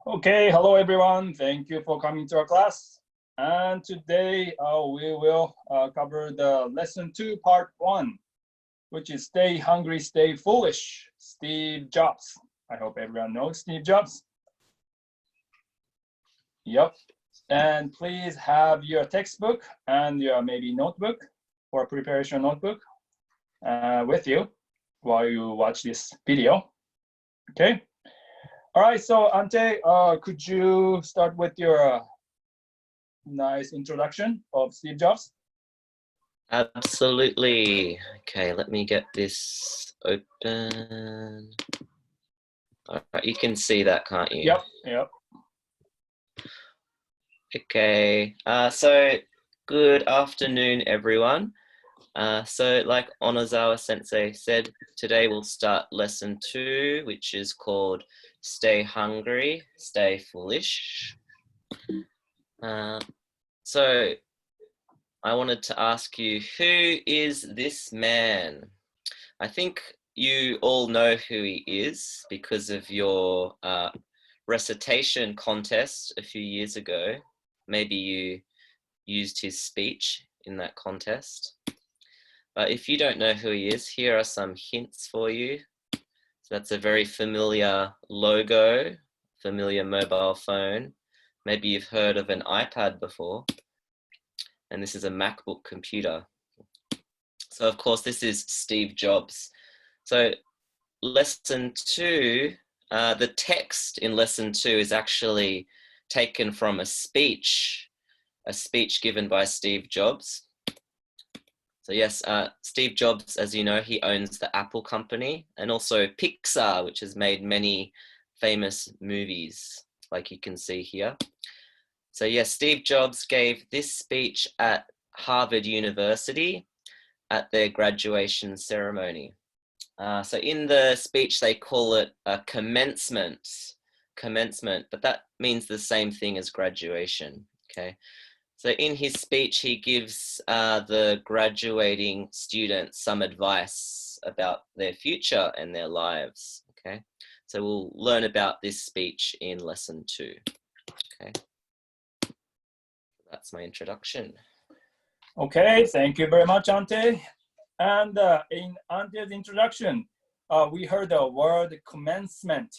Okay, hello everyone. Thank you for coming to our class. And today we will cover the lesson 2, part 1, which is Stay Hungry, Stay Foolish, Steve Jobs. I hope everyone knows Steve Jobs. Yep. And please have your textbook and your maybe notebook or preparation notebook with you while you watch this video. Okay. All right, so Ante, could you start with your nice introduction of Steve Jobs? Absolutely. Okay, let me get this open. All right, you can see that, can't you? Yep. Okay, so good afternoon, everyone. So like Onozawa Sensei said, today we'll start lesson 2, which is called Stay Hungry, Stay Foolish. So I wanted to ask you, who is this man? I think you all know who he is because of your recitation contest a few years ago. Maybe you used his speech in that contest. But if you don't know who he is, here are some hints for you. So that's a very familiar logo, familiar mobile phone. Maybe you've heard of an iPad before. And this is a MacBook computer. So of course, this is Steve Jobs. So lesson 2, the text in lesson 2 is actually taken from a speech given by Steve Jobs. So yes, Steve Jobs, as you know, he owns the Apple company and also Pixar, which has made many famous movies, like you can see here. So yes, Steve Jobs gave this speech at Harvard University at their graduation ceremony. So in the speech, they call it a commencement, but that means the same thing as graduation, okay? So in his speech, he gives the graduating students some advice about their future and their lives, okay? So we'll learn about this speech in lesson 2, okay? That's my introduction. Okay, thank you very much, Ante. And in Ante's introduction, we heard the word commencement.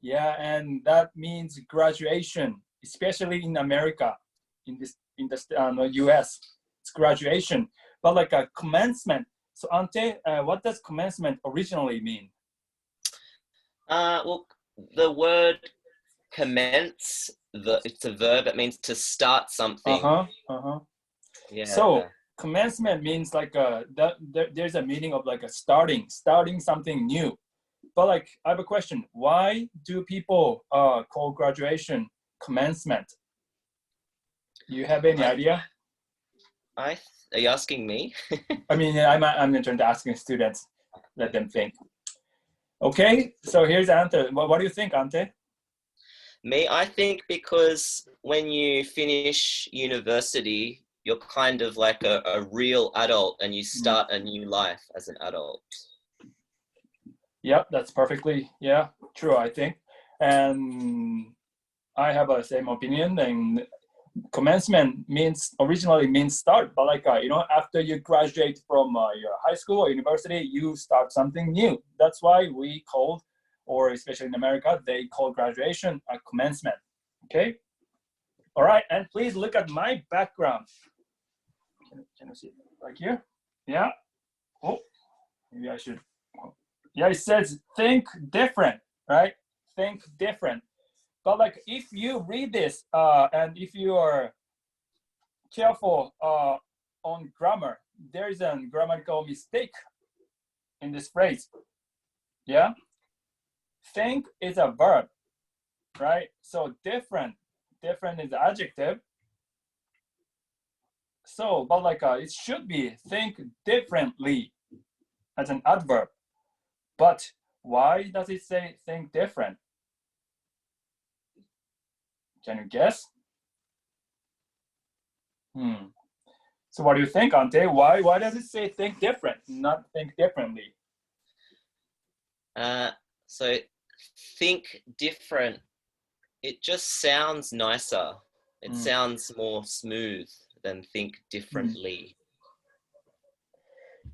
Yeah, and that means graduation, especially in America, in the US, it's graduation. But like a commencement. So Ante, what does commencement originally mean? Well, the word commence, it's a verb. It means to start something. Yeah. So commencement means like there's a meaning of like a starting something new. But like I have a question: why do people call graduation commencement? Do you have any idea? Are you asking me? I mean, I'm in turn to asking students. Let them think. Okay, so here's the answer. What do you think, Ante? Me, I think because when you finish university, you're kind of like a real adult and you start a new life as an adult. Yep, that's perfectly, true, I think. And I have the same opinion. And commencement originally means start, but like, after you graduate from your high school or university, you start something new. That's why we called, or especially in America, they call graduation a commencement, okay? All right, and please look at my background. Can you see it right here? Yeah. Oh, maybe I should. Yeah, it says think different, right? Think different. But like if you read this and if you are careful on grammar, there is a grammatical mistake in this phrase. Yeah. Think is a verb, right? So different is the adjective. So, but like it should be think differently as an adverb. But why does it say think different? Can you guess? So what do you think, Ante? Why does it say think different, not think differently? So think different It just sounds nicer. It Mm. sounds more smooth than think differently.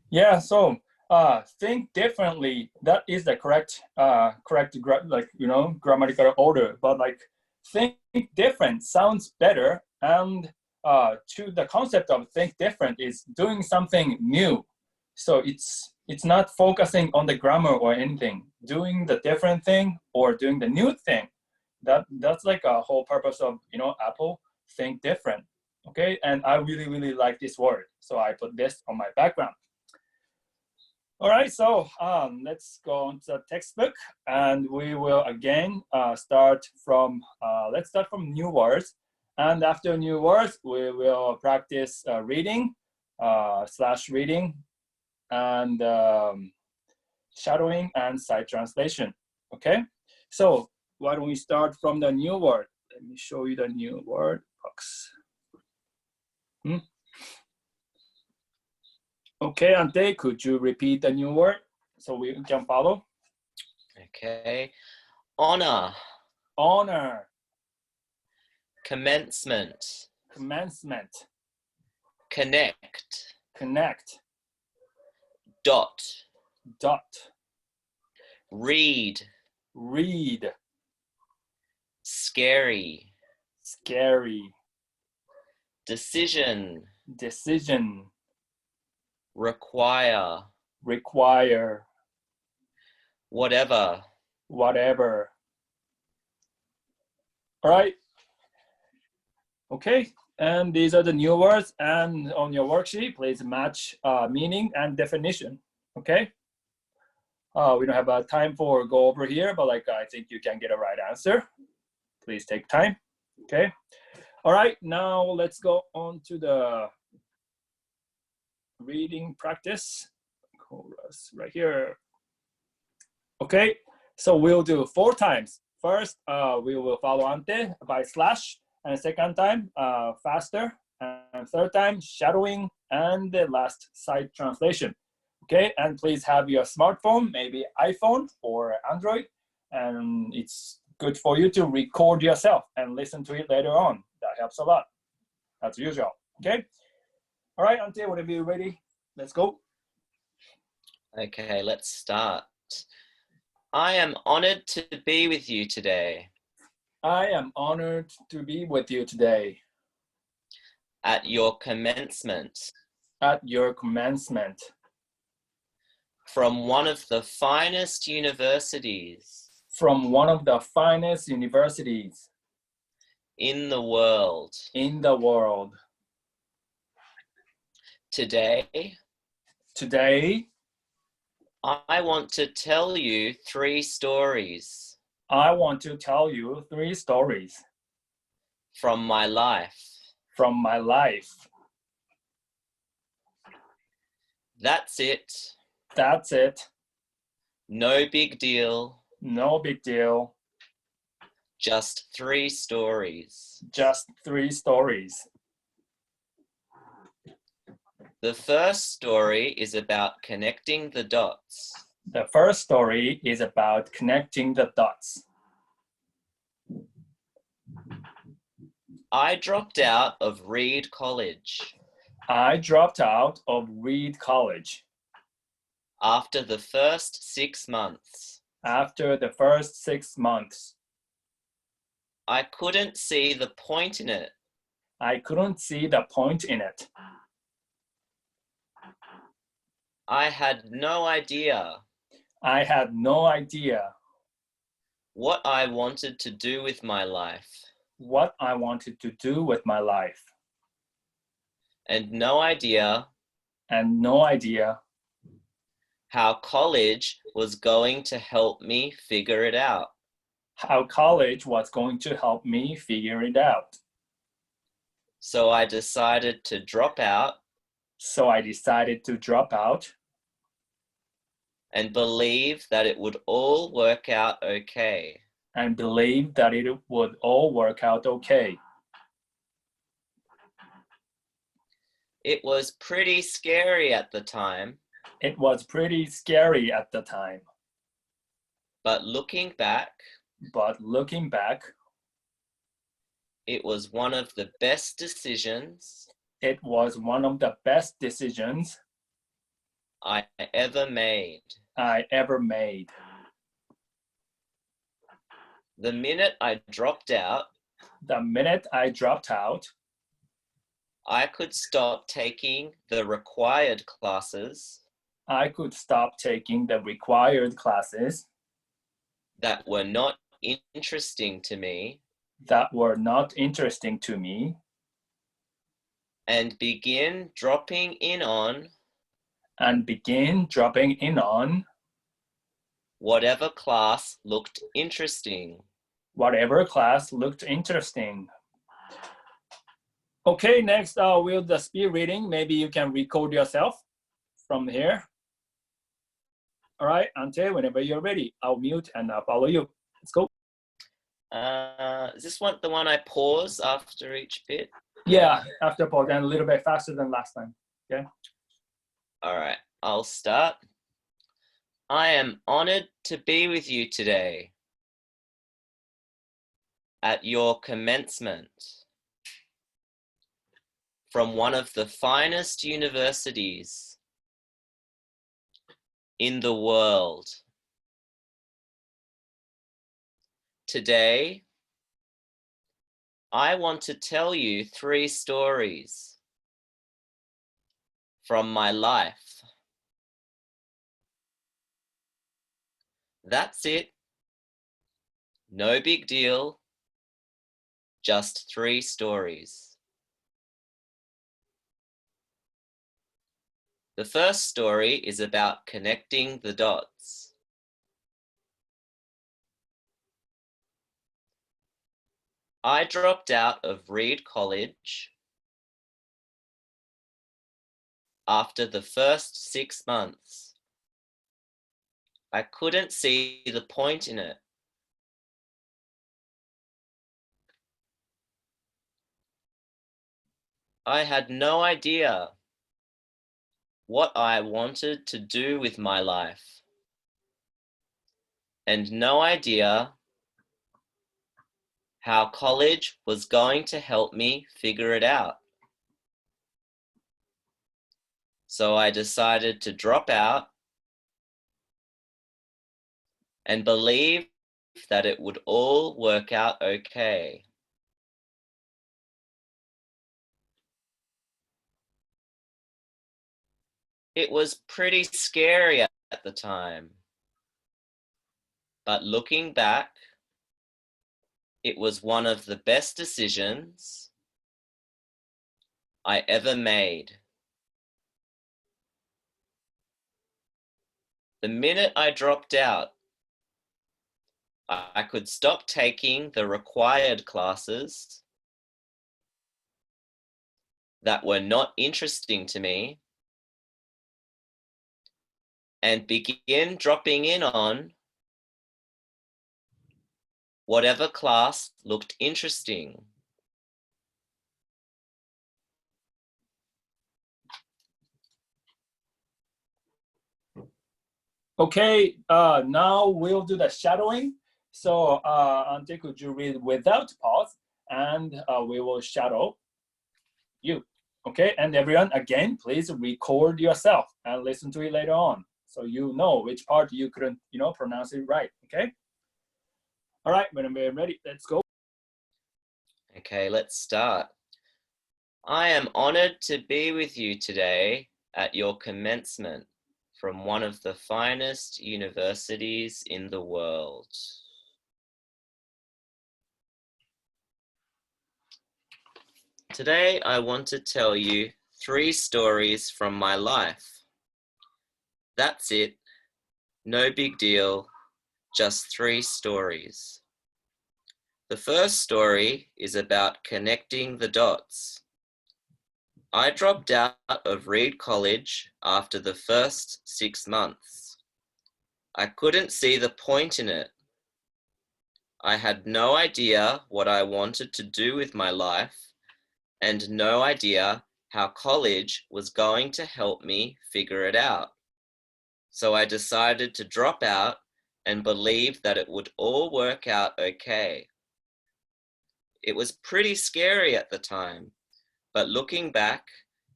Yeah, so think differently. That is the correct grammatical order. But like think different sounds better, and to the concept of think different is doing something new. So it's not focusing on the grammar or anything. Doing the different thing or doing the new thing. That's like a whole purpose of Apple think different. Okay, and I really like this word, so I put this on my background. All right, so let's go on to the textbook, and we will again start from, let's start from new words. And after new words, we will practice reading, /reading, and shadowing and sight translation, okay? So why don't we start from the new word? Let me show you the new word box. Okay, Ante, could you repeat the new word so we can follow? Okay. Honor. Honor. Commencement. Commencement. Connect. Connect. Dot. Dot. Read. Read. Scary. Scary. Decision. Decision. Require. Require. Whatever. Whatever. All right. Okay, and these are the new words, and on your worksheet, please match meaning and definition, okay? We don't have time for go over here, but like I think you can get a right answer. Please take time, okay? All right, now let's go on to the reading practice. Chorus right here. Okay, so we'll do 4 times. First, we will follow ante by slash, and second time, faster, and third time, shadowing, and the last sight translation. Okay, and please have your smartphone, maybe iPhone or Android, and it's good for you to record yourself and listen to it later on. That helps a lot, as usual, okay? All right, Ante, whenever you're ready, let's go. Okay, let's start. I am honored to be with you today. I am honored to be with you today. At your commencement. At your commencement. From one of the finest universities. From one of the finest universities. In the world. In the world. Today. Today. I want to tell you 3 stories. I want to tell you 3 stories. From my life. From my life. That's it. That's it. No big deal. No big deal. Just 3 stories. Just 3 stories. The first story is about connecting the dots. The first story is about connecting the dots. I dropped out of Reed College. I dropped out of Reed College. After the first 6 months. After the first 6 months. I couldn't see the point in it. I couldn't see the point in it. I had no idea. I had no idea. What I wanted to do with my life. What I wanted to do with my life. And no idea. And no idea. How college was going to help me figure it out. How college was going to help me figure it out. So I decided to drop out. So I decided to drop out. And believe that it would all work out okay. And believe that it would all work out okay. It was pretty scary at the time. It was pretty scary at the time. But looking back. But looking back. It was one of the best decisions It was one of the best decisions I ever made. I ever made. The minute I dropped out, The minute I dropped out, I could stop taking the required classes I could stop taking the required classes that were not interesting to me that were not interesting to me and begin dropping in on and begin dropping in on whatever class looked interesting. whatever class looked interesting. Okay, next we'll the speed reading. Maybe you can record yourself from here. All right, Ante, whenever you're ready, I'll mute and I'll follow you. Let's go. Is this one the one I pause after each bit? Yeah, after pause and a little bit faster than last time. Okay. All right, I'll start. I am honored to be with you today at your commencement from one of the finest universities in the world. Today, I want to tell you 3 stories from my life. That's it. No big deal. Just 3 stories. The first story is about connecting the dots. I dropped out of Reed College after the first 6 months. I couldn't see the point in it. I had no idea what I wanted to do with my life, and no idea how college was going to help me figure it out. So I decided to drop out and believe that it would all work out okay. It was pretty scary at the time, but looking back, it was one of the best decisions I ever made. The minute I dropped out, I could stop taking the required classes that were not interesting to me and begin dropping in on whatever class looked interesting. Okay, now we'll do the shadowing. So Ante, could you read without pause and we will shadow you. Okay, and everyone, again, please record yourself and listen to it later on, so you know which part you couldn't, pronounce it right. Okay. All right, when we're ready, let's go. Okay, let's start. I am honored to be with you today at your commencement from one of the finest universities in the world. Today, I want to tell you 3 stories from my life. That's it. No big deal. Just 3 stories. The first story is about connecting the dots. I dropped out of Reed College after the first 6 months. I couldn't see the point in it. I had no idea what I wanted to do with my life and no idea how college was going to help me figure it out. So I decided to drop out and believe that it would all work out okay. It was pretty scary at the time, but looking back,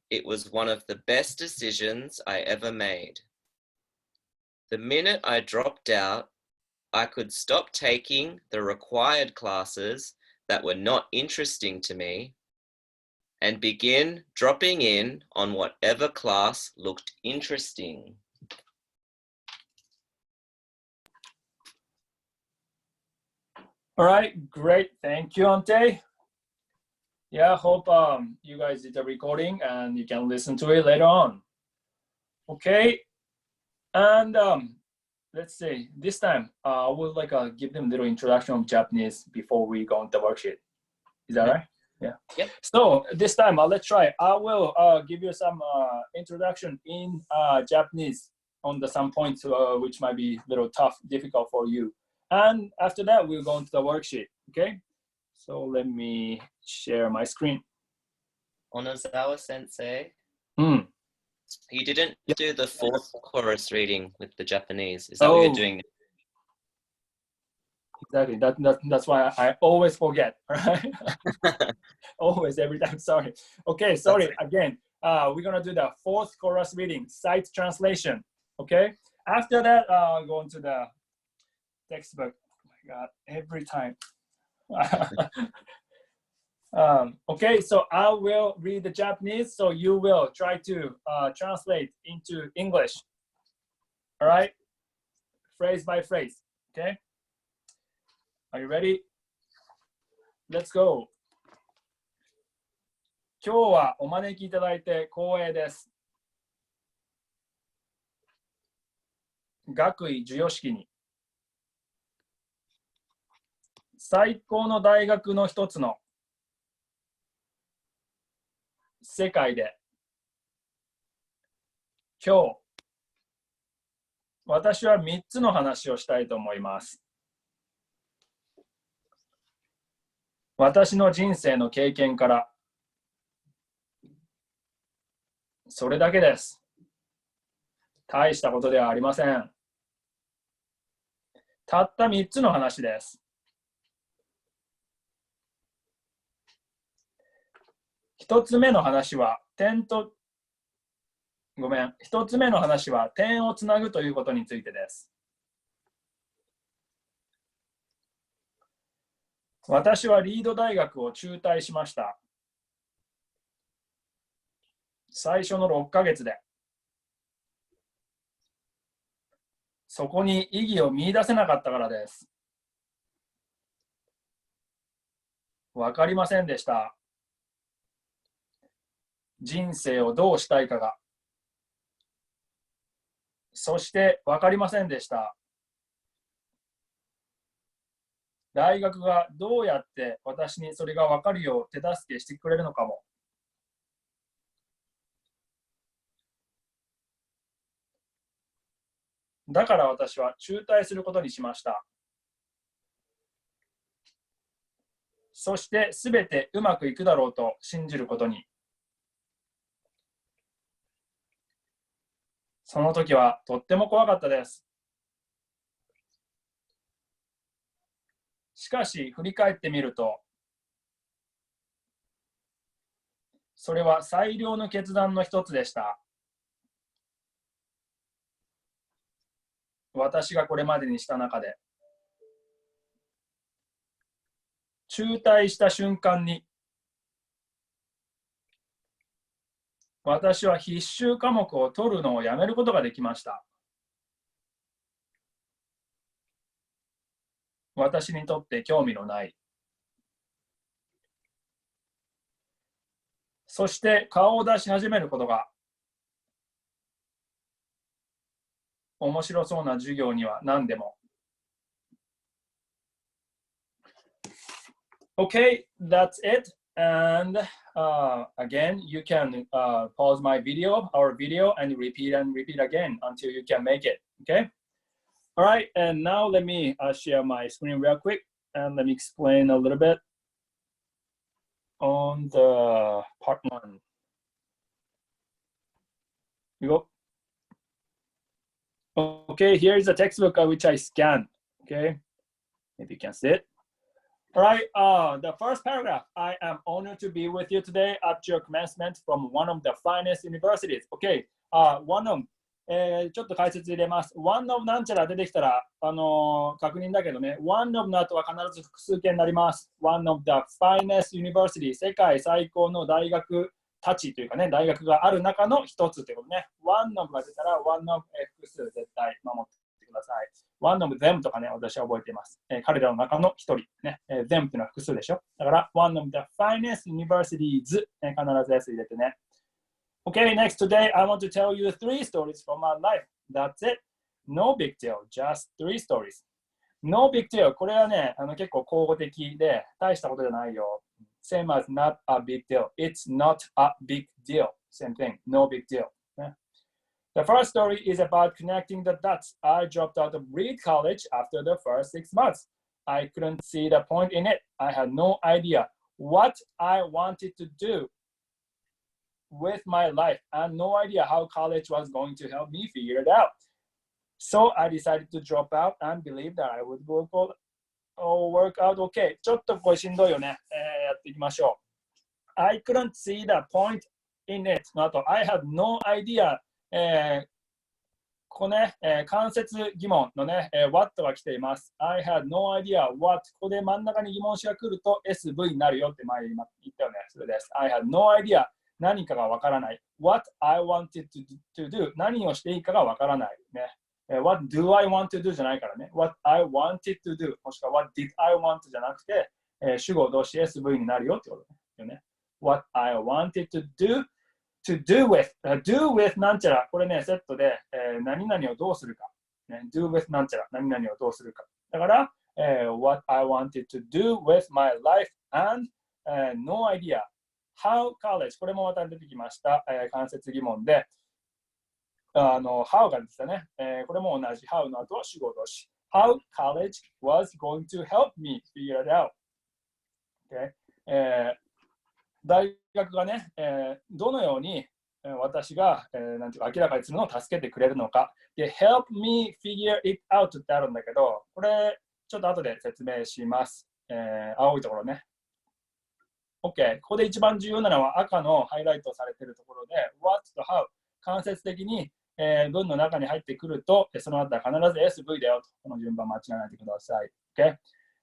it was one of the best decisions I ever made. The minute I dropped out, I could stop taking the required classes that were not interesting to me and begin dropping in on whatever class looked interesting. All right, great. Thank you, Ante. Yeah, hope you guys did the recording and you can listen to it later on. Okay, and let's see. This time, I would like give them a little introduction of Japanese before we go into the worksheet. Is that right? Yeah. Yep. So this time, let's try. I will give you some introduction in Japanese on some points which might be a little tough, difficult for you. And after that, we'll go into the worksheet. Okay. So let me share my screen. Onozawa sensei, Mm. you didn't Yep. do the fourth chorus reading with the Japanese. Is that what you're doing? Exactly. That's why I always forget. Right? Always, every time. Sorry. Okay. Sorry again. We're gonna do the fourth chorus reading, sight translation. Okay. After that, go into the textbook. Oh my God! Every time. Okay, so I will read the Japanese, so you will try to translate into English. All right, phrase by phrase. Okay, are you ready? Let's go. 今日はお招きいただいて光栄です。学位授与式に最高の大学の一つの世界で今日私は3つの話をしたいと思います。私の人生の経験からそれだけです。大したことではありません。たった3つの話です。1つ目の話は点をつなぐということについてです。私はリード大学を中退しました。最初の6ヶ月で。そこに意義を見出せなかったからです。わかりませんでした。人生をどうしたいかが。そしてわかりませんでした。大学がどうやって私にそれがわかるよう手助けしてくれるのかも。だから私は中退することにしました。そしてすべてうまくいくだろうと信じることに。その時はとっても怖かったです。しかし振り返ってみると、それは最良の決断の一つでした。私がこれまでにした中で。中退した瞬間に、私は必修科目を取るのをやめることができました。私にとって興味のない。そして顔を出し始めることが、面白そうな授業には何でも。Okay, that's it. And again, you can pause my video, our video, and repeat again until you can make it. Okay. All right. And now let me share my screen real quick and let me explain a little bit on the part 1. You go. Okay, here is a textbook which I scanned. Okay, maybe you can see it. Right. The first paragraph. I am honored to be with you today at your commencement from one of the finest universities. Okay. One of、ちょっと解説入れます。one of なんちゃら出てきたら、確認だけどね、one of の後は必ず複数形になります。one of the finest university、世界最高の大学たちというかね、大学がある中の一つということね。one of が出たら、one of 複数絶対守ってください。one of them とかね、私は覚えています。彼らの中の一人、ね。them っていうのは複数でしょ。だから、one of the finest universities、必ず S 入れてね。Okay, next today I want to tell you 3 stories from my life. That's it. No big deal. Just 3 stories. No big deal. これはね、結構口語的で、大したことじゃないよ。Same as not a big deal. It's not a big deal. Same thing. No big deal. The first story is about connecting the dots. I dropped out of Reed College after the first 6 months. I couldn't see the point in it. I had no idea what I wanted to do with my life and no idea how college was going to help me figure it out. So I decided to drop out and believe that I would work out okay. ちょっとこれしんどいよね。やっていきましょう。I couldn't see the point in it. の後、I had no idea、ここね、間接疑問のね、what が来ています。I had no idea what ここで真ん中に疑問詞が来ると SV になるよって前に言ったよね。それです。I had no idea 何かがわからない。What I wanted to do 何をしていいかがわからないね。What do I want to do じゃないからね。What I wanted to do もしくは What did I want じゃなくて、主語動詞 SV になるよってことね。What I wanted to do with なんちゃらこれねセットで、何々をどうするか、ね、do with なんちゃら何々をどうするかだから、What I wanted to do with my life and、no idea how college これもまた出てきました、間接疑問でhow がですね、これも同じ how の後は主語動詞 how college was going to help me figure it out、大学がね、どのように私が、なんていうか明らかにするのを助けてくれるのかで help me figure it out ってあるんだけどこれちょっと後で説明します、青いところねOK。ここで一番重要なのは赤のハイライトされているところで What と How 間接的に、文の中に入ってくるとその後は必ず SV だよとこの順番間違えないでください。OK。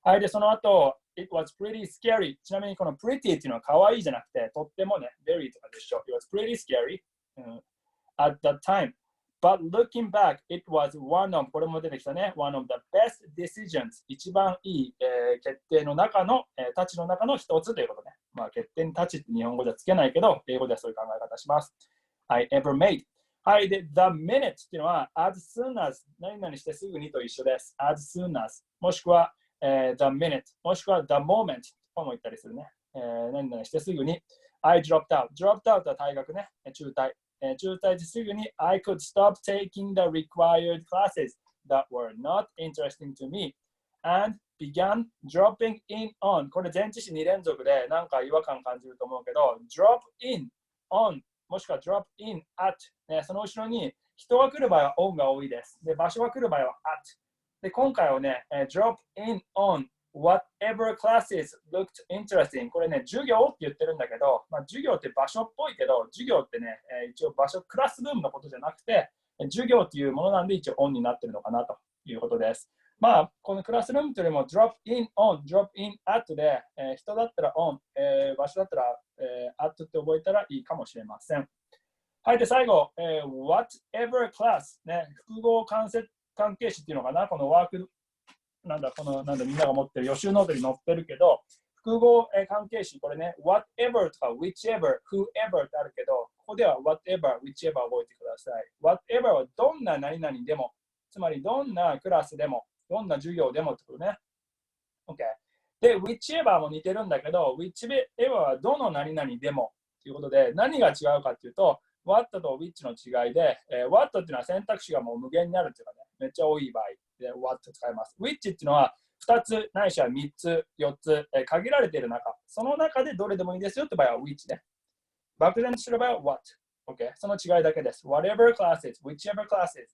はい。で、その後 It was pretty scary。ちなみにこの pretty っていうのは可愛いじゃなくてとってもね very とかでしょ。It was pretty scary、at that time。But looking back, it was one of これも出てきたね one of the best decisions 一番いい、決定の中の、タッチの中の一つということね。まあ、決定にタッチって日本語じゃつけないけど、英語ではそういう考え方します。I ever made。はい。で、the minute っていうのは as soon as 何々してすぐにと一緒です。as soon as もしくは、the minute もしくは the moment とも言ったりするね。何々してすぐに I dropped out。dropped out は退学ね。中退。中退してすぐに I could stop taking the required classes that were not interesting to me and began dropping in on これ前置詞2連続でなんか違和感感じると思うけど drop in on もしくは drop in at、ね、その後ろに人が来る場合は on が多いですで場所が来る場合は at で今回はね drop in on whatever classes looked interesting これね授業って言ってるんだけど、まあ、授業って場所っぽいけど授業ってね、一応場所クラスルームのことじゃなくて授業っていうものなんで一応オンになってるのかなということですまあこのクラスルームというよりも drop in on drop in at で、人だったら on、場所だったら、at って覚えたらいいかもしれませんはいで最後、whatever class、ね、複合関係詞っていうのかなこのワークなんだみんなが持ってる予習ノートに載ってるけど複合関係詞これね whatever とか whichever whoever ってあるけどここでは whatever whichever 覚えてください whatever はどんな何々でもつまりどんなクラスでもどんな授業でもってことね OK で whichever も似てるんだけど whichever はどの何々でもということで何が違うかっていうと what と which の違いで、what っていうのは選択肢がもう無限になるっていうかねめっちゃ多い場合で what 使います。which っていうのは2つないしは3つ、4つ、限られている中、その中でどれでもいいですよって場合は which ね。漠然とする場合は what。OK。その違いだけです。whatever classes, whichever classes、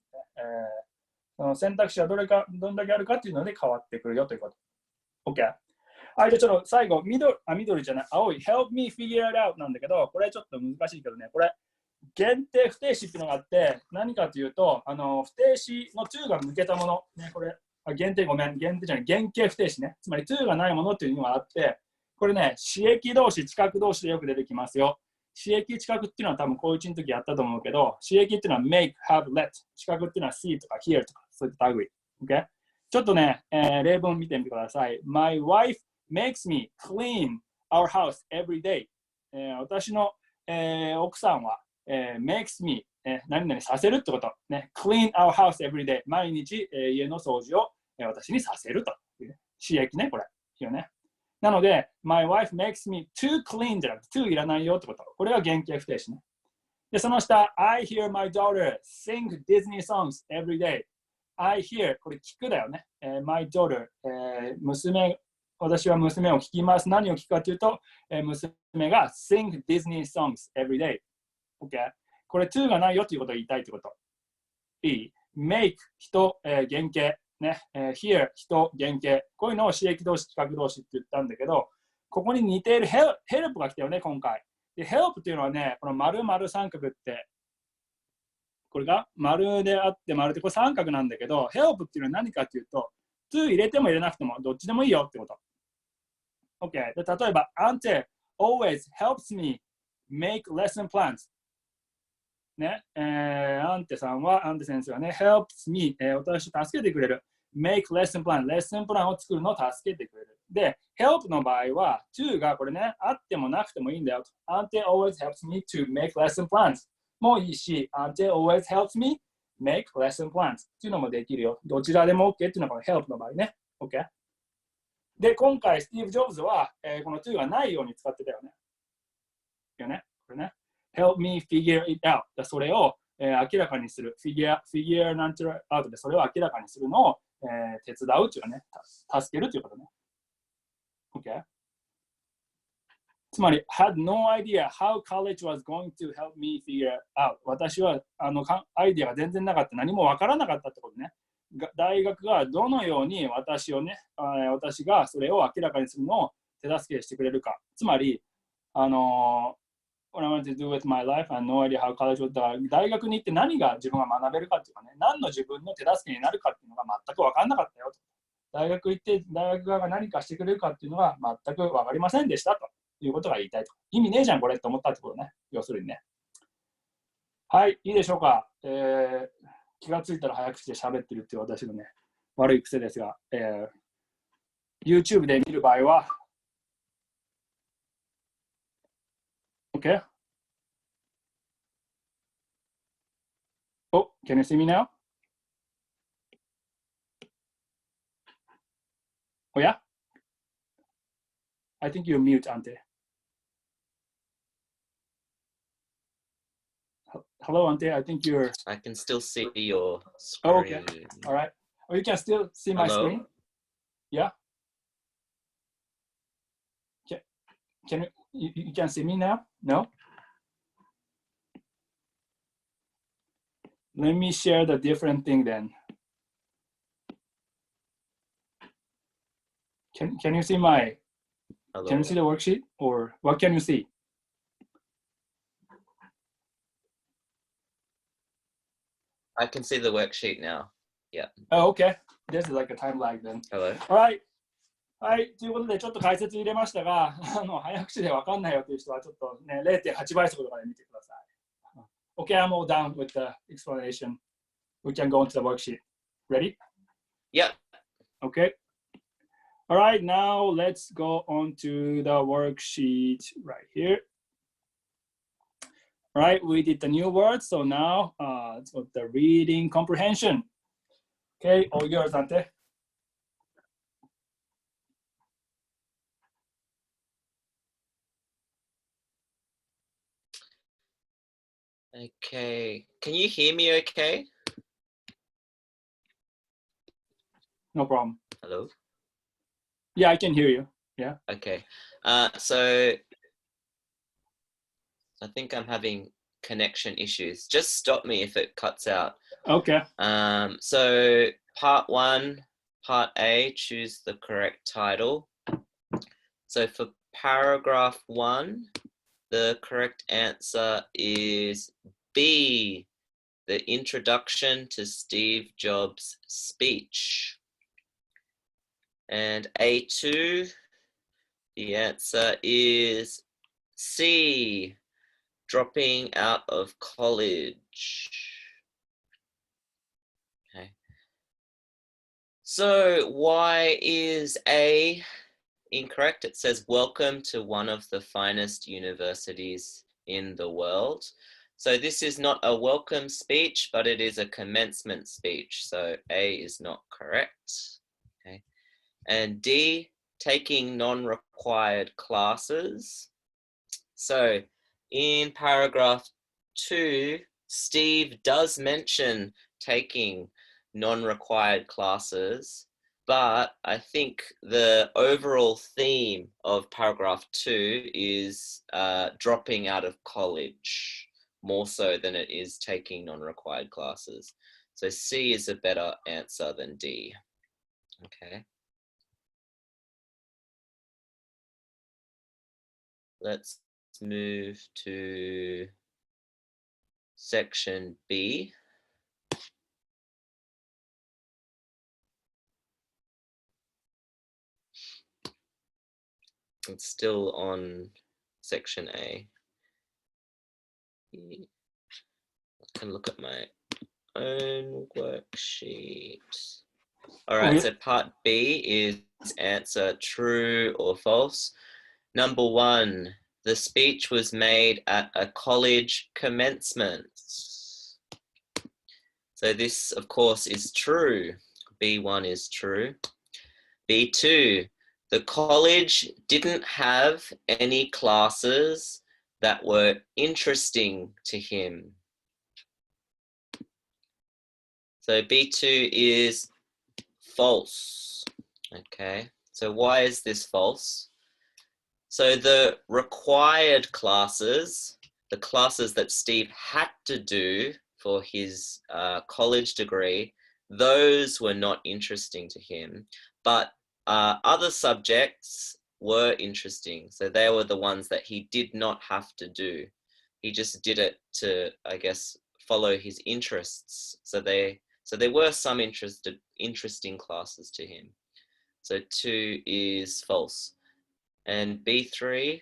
その選択肢はどんだけあるかっていうので変わってくるよということ。OK。はい、じゃあちょっと最後、緑じゃない、青い、help me figure it out なんだけど、これちょっと難しいけどね、これ、限定不定詞っていうのがあって、何かというと、不定詞の to が抜けたもの、ね、これ、限定じゃない、原型不定詞ね、つまり to がないものっていうのがあって、これね、詞液同士、近く同士でよく出てきますよ。詞液近くっていうのは多分高1の時やったと思うけど、詞液っていうのは make, have, let、近くっていうのは see とか hear とか、そういった類。Okay? ちょっとね、例文見てみてください。My wife makes me clean our house every day、私の、奥さんは、makes me、何々させるってこと、ね、clean our house every day、毎日、家の掃除を、私にさせるという、刺激ね、これ。いいよね。なので、my wife makes me too clean じゃなくて too いらないよってこと。これは原型不定詞ね。で、その下、I hear my daughter sing Disney songs every day。I hear、これ聞くだよね。my daughter、私は娘を聞きます。何を聞くかというと、娘が sing Disney songs every day。OK？ これ to がないよということを言いたいということ。いい ?make 人、原型。ね、hear 人、原型。こういうのを刺激動詞、企画動詞って言ったんだけど、ここに似ている help が来たよね、今回。で、help っていうのはね、この丸々三角って、これが丸であって丸でこれ三角なんだけど、help っていうのは何かっていうと、to 入れても入れなくてもどっちでもいいよってこと。OK。で、例えば、Auntie always helps me make lesson plans。ね、アンテ先生はね、helps me、私を助けてくれる。make lesson plan、レッスンプランを作るのを助けてくれる。で、help の場合は、to がこれね、あってもなくてもいいんだよ。Auntie always helps me to make lesson plans もいいし、Auntie always helps me make lesson plans っていうのもできるよ。どちらでも OK っていうのがこの help の場合ね。OK。で、今回、スティーブ・ジョブズは、この to がないように使ってたよね。いいよね。これね。help me figure it out。それを、明らかにする。figure なんちゃら out でそれを明らかにするのを、手伝うというかね、助けるということね。OK？ つまり、had no idea how college was going to help me figure out。私はアイディアが全然なかった。何もわからなかったってことね。大学がどのように私がそれを明らかにするのを手助けしてくれるか。つまり、What I want to do with my life, I have no idea how college was. だから大学に行って何が自分が学べるかっていうかね、何の自分の手助けになるかっていうのが全く分からなかったよと。大学行って大学側が何かしてくれるかっていうのが全く分かりませんでしたということが言いたいと。意味ねえじゃんこれって思ったってことね。要するにね。はい、いいでしょうか。気がついたら早口で喋ってるっていう私のね、悪い癖ですが、YouTube で見る場合は、OK? Oh, can you see me now? Oh, yeah? I think you're mute, Ante. Hello, Ante. I think you're... I can still see your screen. Oh, okay. All right. Oh, you can still see my screen? Yeah? Can you can see me now? No? Let me share the different thing then. Can you see my... Hello. Can you see the worksheet? Or what can you see? I can see the worksheet now. Yeah. Oh, okay. There's like a time lag then. Hello. All right. はい。ということで、ちょっと解説入れましたが、早口で分かんないよという人は、ちょっとね、0.8 倍速とかで見てください。Okay, I'm all done with the explanation. We can go into the worksheet. Ready? Yep. Okay. All right, now let's go on to the worksheet right here. All right, we did the new words, so now let's go to the reading comprehension. Okay, all yours, Ante. Okay. Can you hear me okay? No problem. Hello? Yeah, I can hear you. Yeah. Okay. So I think I'm having connection issues. Just stop me if it cuts out. Okay. So part 1, part A, choose the correct title. So for paragraph 1, the correct answer is B, the introduction to Steve Jobs' speech. And A2, the answer is C, dropping out of college. Okay. So why is A incorrect? It says, welcome to one of the finest universities in the world. So this is not a welcome speech, but it is a commencement speech. So A is not correct. Okay. And D, taking non-required classes. So in paragraph 2, Steve does mention taking non-required classes, but I think the overall theme of paragraph 2 is dropping out of college more so than it is taking non-required classes. So C is a better answer than D. Okay. Let's move to section B. It's still on section A. I can look at my own worksheet. All right, so part B is answer true or false. Number 1, the speech was made at a college commencement. So this, of course, is true. B1 is true. B2, the college didn't have any classes that were interesting to him. So B2 is false. Okay, so why is this false? So the required classes, the classes that Steve had to do for his college degree, those were not interesting to him. But other subjects were interesting. So they were the ones that he did not have to do. He just did it to, I guess, follow his interests. So there were some interesting classes to him. So 2 is false. And B3,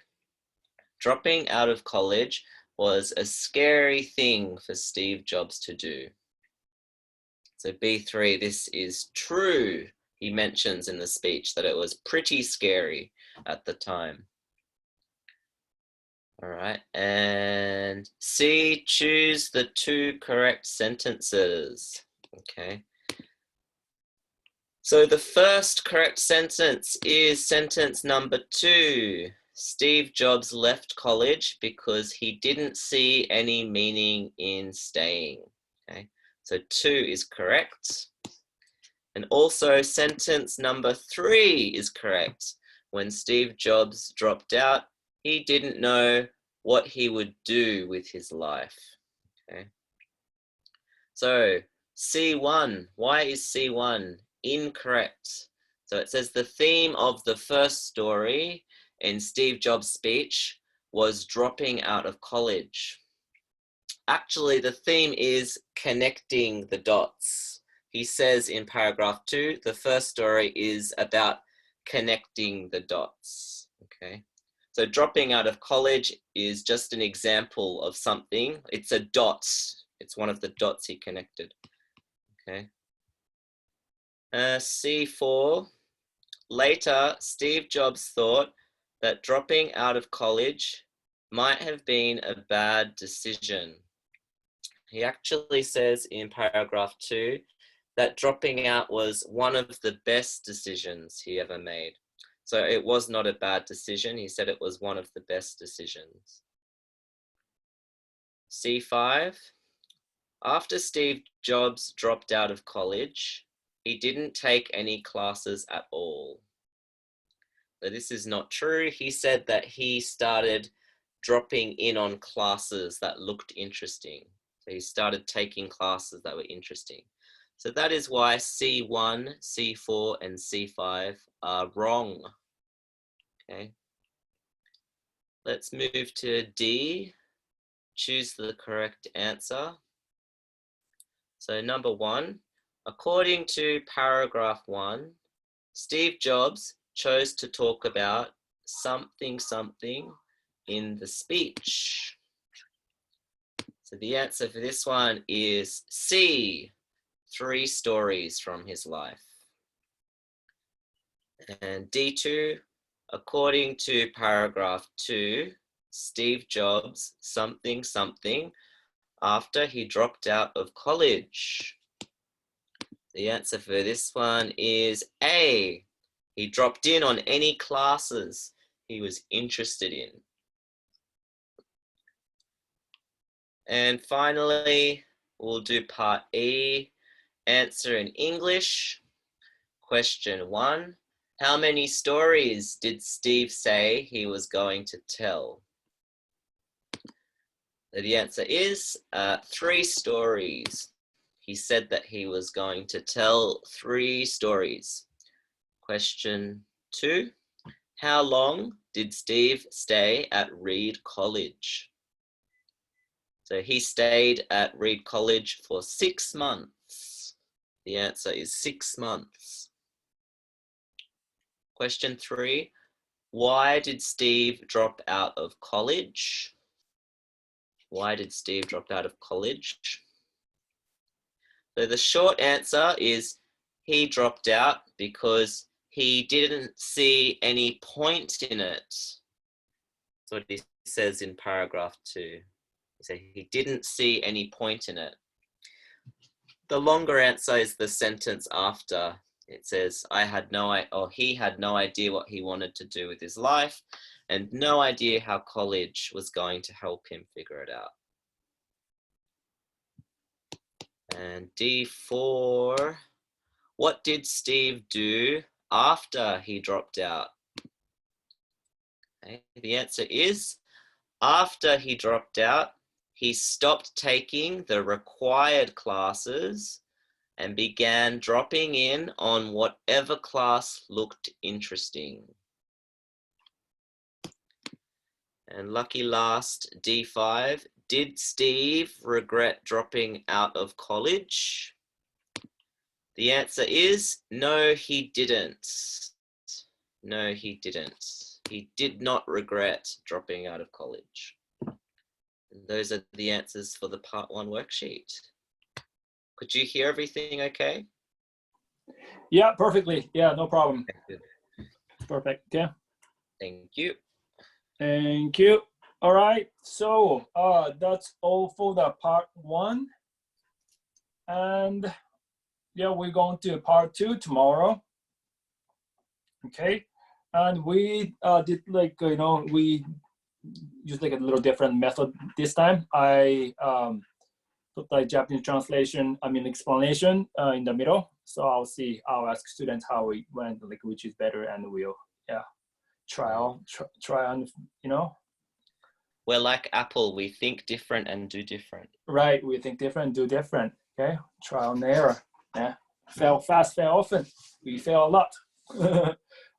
dropping out of college was a scary thing for Steve Jobs to do. So B3, this is true. He mentions in the speech that it was pretty scary at the time. All right, and C, choose the 2 correct sentences. Okay. So the first correct sentence is sentence number 2. Steve Jobs left college because he didn't see any meaning in staying. Okay, so 2 is correct. And also sentence number 3 is correct. When Steve Jobs dropped out, he didn't know what he would do with his life. Okay. So C1, why is C1 incorrect? So it says the theme of the first story in Steve Jobs' speech was dropping out of college. Actually, the theme is connecting the dots. He says in paragraph 2, the first story is about connecting the dots. Okay. So dropping out of college is just an example of something. It's a dot. It's one of the dots he connected. Okay. C4, later, Steve Jobs thought that dropping out of college might have been a bad decision. He actually says in paragraph 2 that dropping out was one of the best decisions he ever made. So it was not a bad decision. He said it was one of the best decisions. C5, after Steve Jobs dropped out of college, he didn't take any classes at all. So this is not true. He said that he started dropping in on classes that looked interesting. So he started taking classes that were interesting. So that is why C1, C4, and C5 are wrong. Okay. let's move to D. Choose the correct answer. So number 1, according to paragraph 1, Steve Jobs chose to talk about something in the speech. So the answer for this one is C, 3 stories from his life. And D2, according to paragraph 2, Steve Jobs something after he dropped out of college. The answer for this one is A, he dropped in on any classes he was interested in. And finally, we'll do part E, answer in English. Question 1, how many stories did Steve say he was going to tell? The answer is 3 stories. He said that he was going to tell 3 stories. Question 2, how long did Steve stay at Reed College? So he stayed at Reed College for 6 months. The answer is 6 months. Question 3, why did Steve drop out of college? Why did Steve drop out of college? So the short answer is he dropped out because he didn't see any point in it. That's what he says in paragraph 2. He said he didn't see any point in it. The longer answer is the sentence after. It says, he had no idea what he wanted to do with his life and no idea how college was going to help him figure it out. And D4, what did Steve do after he dropped out? Okay, the answer is, after he dropped out, he stopped taking the required classes and began dropping in on whatever class looked interesting. And lucky last, D5, did Steve regret dropping out of college? The answer is no, he didn't. No, he didn't. He did not regret dropping out of college. And those are the answers for the part 1 worksheet. Could you hear everything okay? Yeah, perfectly. Yeah, no problem. Good. Perfect. Yeah. Thank you. Thank you. All right. So that's all for the part 1. And yeah, we're going to part 2 tomorrow. Okay. And we did we used like a little different method this time. I put the Japanese translation, explanation in the middle. So I'll ask students how it went, like which is better, and we'll try and We're like Apple, we think different and do different. Right, we think different, do different. Okay, trial and error. Yeah, fail fast, fail often. We fail a lot.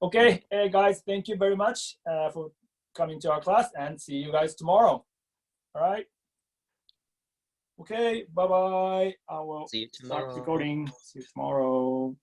Okay, hey guys, thank you very much for coming to our class, and see you guys tomorrow. All right. Okay, bye-bye. I will See you tomorrow. start recording. See you tomorrow.